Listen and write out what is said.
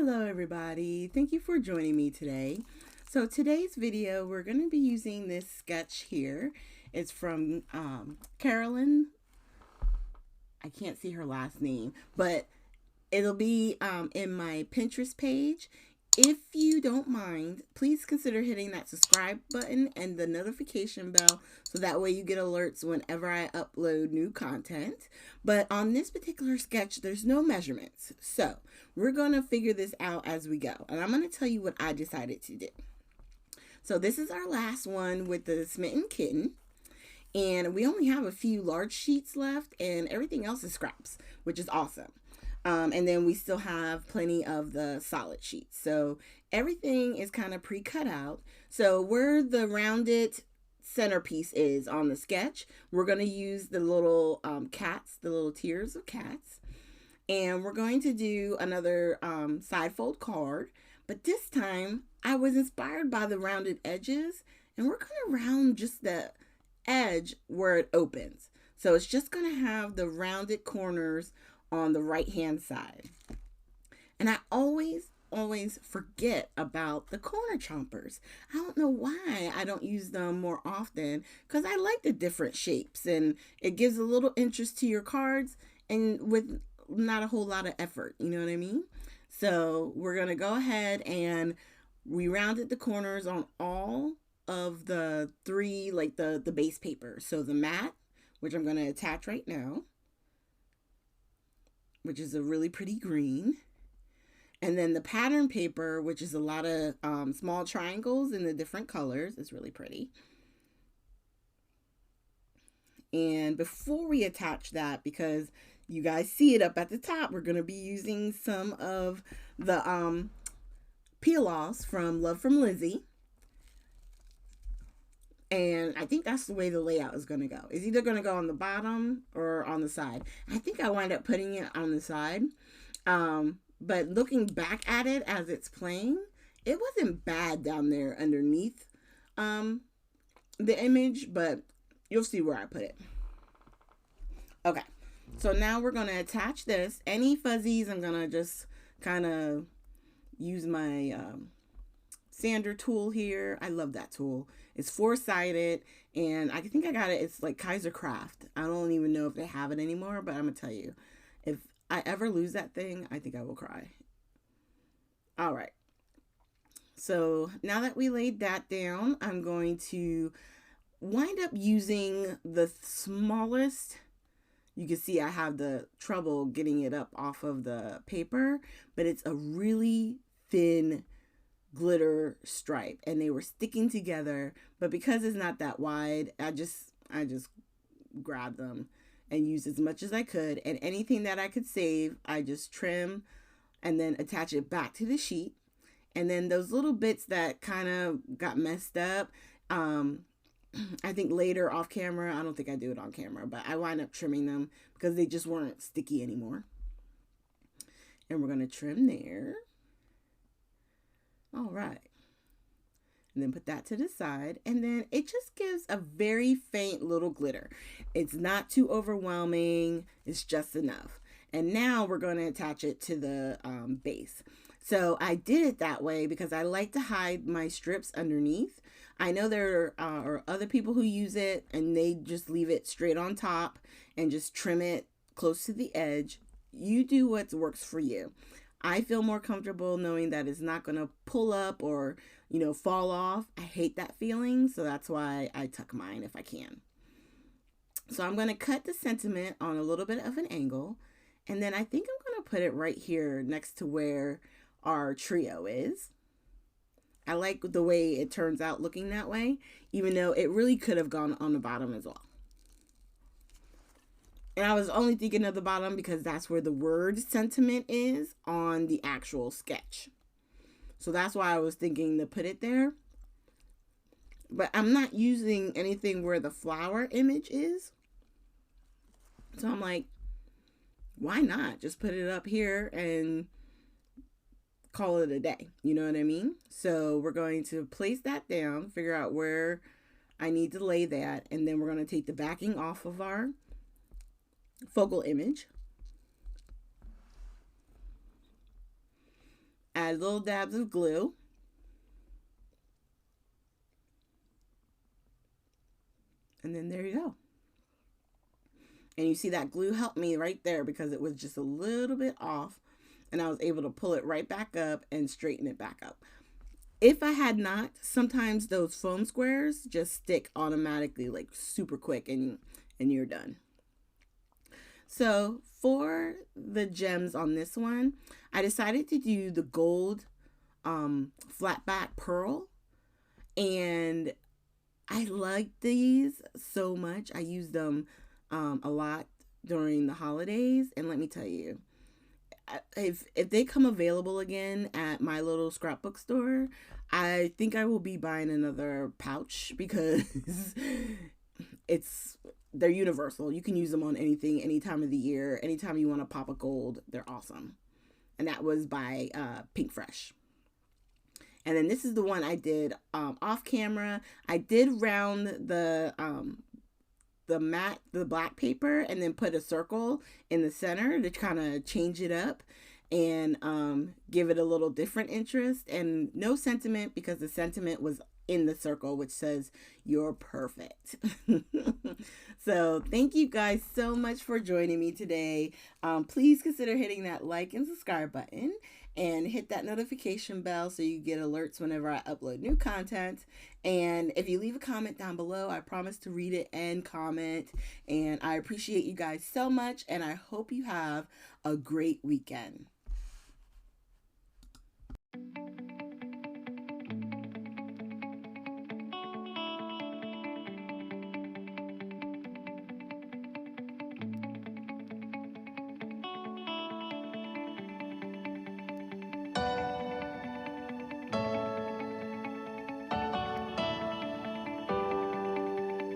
Hello everybody, thank you for joining me today. So today's video we're going to be using this sketch here. It's from Carolyn. I can't see her last name, but it'll be in my Pinterest page. If you don't mind, please consider hitting that subscribe button and the notification bell so that way you get alerts whenever I upload new content. But on this particular sketch, there's no measurements. So we're going to figure this out as we go. And I'm going to tell you what I decided to do. So this is our last one with the Smitten Kitten. And we only have a few large sheets left and everything else is scraps, which is awesome. And then we still have plenty of the solid sheets. So everything is kind of pre-cut out. So where the rounded centerpiece is on the sketch, we're going to use the little cats, the little tiers of cats. And we're going to do another side fold card. But this time I was inspired by the rounded edges. And we're going to round just the edge where it opens. So it's just going to have the rounded corners on the right hand side. And I always forget about the corner chompers. I don't know why I don't use them more often, because I like the different shapes and it gives a little interest to your cards and with not a whole lot of effort, you know what I mean? So we're gonna go ahead and we rounded the corners on all of the three, like the base paper. So the mat, which I'm gonna attach right now, which is a really pretty green. And then the pattern paper, which is a lot of small triangles in the different colors. It's really pretty. And before we attach that, because you guys see it up at the top, we're going to be using some of the peel-offs from Love from Lizzie. And I think that's the way the layout is going to go. It's either going to go on the bottom or on the side. I think I wind up putting it on the side. But looking back at it as it's playing, it wasn't bad down there underneath the image, but you'll see where I put it. Okay, so now we're going to attach this. Any fuzzies, I'm going to just kind of use my sander tool here. I love that tool. It's 4-sided and I think I got it. It's like Kaiser Craft. I don't even know if they have it anymore, but I'm gonna tell you, if I ever lose that thing, I think I will cry. All right. So now that we laid that down, I'm going to wind up using the smallest. You can see I have the trouble getting it up off of the paper, but it's a really thin glitter stripe and they were sticking together, but because it's not that wide, I just grabbed them and used as much as I could, and anything that I could save I just trim and then attach it back to the sheet. And then those little bits that kind of got messed up, I think later off camera, I don't think I do it on camera, but I wind up trimming them because they just weren't sticky anymore. And we're going to trim there. All right. And then put that to the side. And then it just gives a very faint little glitter. It's not too overwhelming. It's just enough. And now we're going to attach it to the base. So I did it that way because I like to hide my strips underneath. I know there are other people who use it and they just leave it straight on top and just trim it close to the edge. You do what works for you. I feel more comfortable knowing that it's not going to pull up or, fall off. I hate that feeling, so that's why I tuck mine if I can. So I'm going to cut the sentiment on a little bit of an angle, and then I think I'm going to put it right here next to where our trio is. I like the way it turns out looking that way, even though it really could have gone on the bottom as well. And I was only thinking of the bottom because that's where the word sentiment is on the actual sketch. So that's why I was thinking to put it there. But I'm not using anything where the flower image is. So I'm like, why not? Just put it up here and call it a day. You know what I mean? So we're going to place that down, figure out where I need to lay that. And then we're going to take the backing off of our focal image. Add little dabs of glue. And then there you go. And you see that glue helped me right there because it was just a little bit off. And I was able to pull it right back up and straighten it back up. If I had not, sometimes those foam squares just stick automatically, like super quick, and you're done. So for the gems on this one, I decided to do the gold flat back pearl. And I like these so much. I use them a lot during the holidays. And let me tell you, if they come available again at my little scrapbook store, I think I will be buying another pouch because they're universal. You can use them on anything, any time of the year, anytime you want to pop a gold. They're awesome. And that was by Pink Fresh. And then this is the one I did off camera. I did round the black paper and then put a circle in the center to kind of change it up and give it a little different interest. And no sentiment, because the sentiment was in the circle, which says you're perfect. So thank you guys so much for joining me today. Please consider hitting that like and subscribe button and hit that notification bell so you get alerts whenever I upload new content. And if you leave a comment down below, I promise to read it and comment. And I appreciate you guys so much, and I hope you have a great weekend.